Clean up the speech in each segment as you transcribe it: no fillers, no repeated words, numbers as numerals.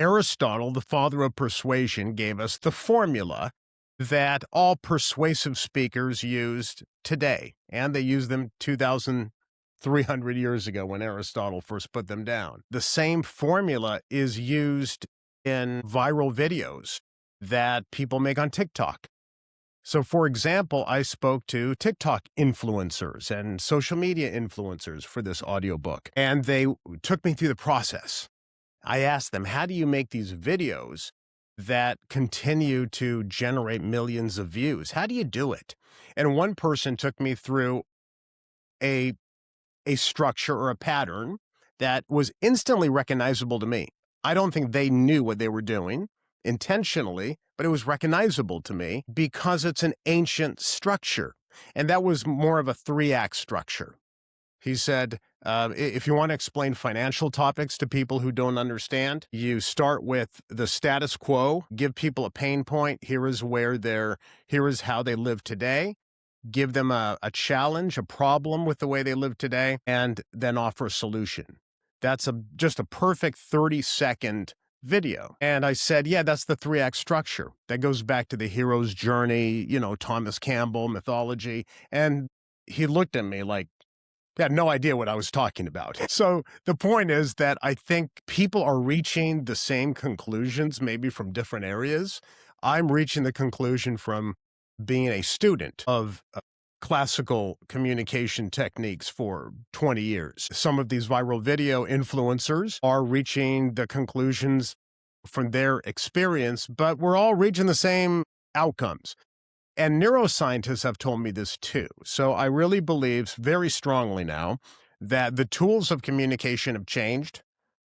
Aristotle, the father of persuasion, gave us the formula that all persuasive speakers used today, and they used them 2,300 years ago when Aristotle first put them down. The same formula is used in viral videos that people make on TikTok. So, for example, I spoke to TikTok influencers and social media influencers for this audiobook, and they took me through the process. I asked them, how do you make these videos that continue to generate millions of views? How do you do it? And one person took me through a structure or a pattern that was instantly recognizable to me. I don't think they knew what they were doing intentionally, but it was recognizable to me because it's an ancient structure. And that was more of a 3-act structure. He said, if you want to explain financial topics to people who don't understand, you start with the status quo, give people a pain point. Here is how they live today. Give them a challenge, a problem with the way they live today, and then offer a solution. That's just a perfect 30-second video. And I said, yeah, that's the 3-act structure. That goes back to the hero's journey, Thomas Campbell mythology. And he looked at me like, he had no idea what I was talking about. So the point is that I think people are reaching the same conclusions, maybe from different areas. I'm reaching the conclusion from being a student of classical communication techniques for 20 years. Some of these viral video influencers are reaching the conclusions from their experience, but we're all reaching the same outcomes. And neuroscientists have told me this too. So I really believe very strongly now that the tools of communication have changed.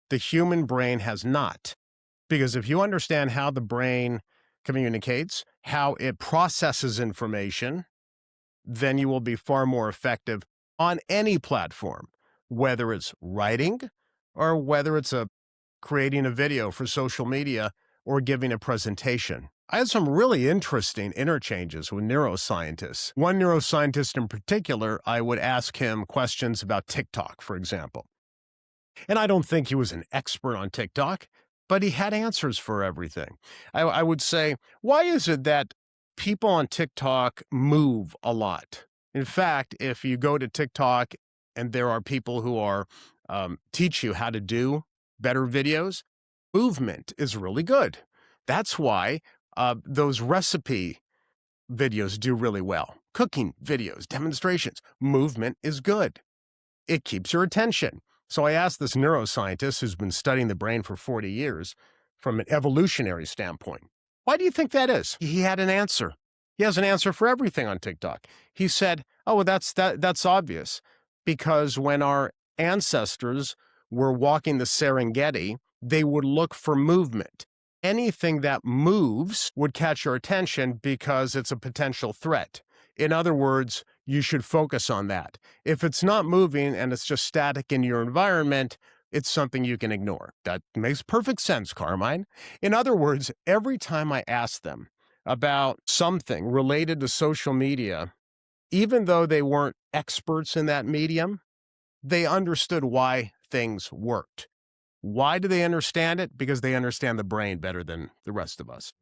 The human brain has not. Because if you understand how the brain communicates, how it processes information, then you will be far more effective on any platform, whether it's writing or whether it's creating a video for social media or giving a presentation. I had some really interesting interchanges with neuroscientists. One neuroscientist in particular, I would ask him questions about TikTok, for example. And I don't think he was an expert on TikTok, but he had answers for everything. I would say, why is it that people on TikTok move a lot? In fact, if you go to TikTok and there are people who are teach you how to do better videos, movement is really good. That's why those recipe videos do really well. Cooking videos, demonstrations, movement is good. It keeps your attention. So I asked this neuroscientist who's been studying the brain for 40 years from an evolutionary standpoint, why do you think that is? He had an answer. He has an answer for everything on TikTok. He said, oh, well, that's obvious, because when our ancestors were walking the Serengeti, they would look for movement. Anything that moves would catch your attention because it's a potential threat. In other words, you should focus on that. If it's not moving and it's just static in your environment, it's something you can ignore. That makes perfect sense, Carmine. In other words, every time I ask them about something related to social media, even though they weren't experts in that medium, they understood why things worked. Why do they understand it? Because they understand the brain better than the rest of us.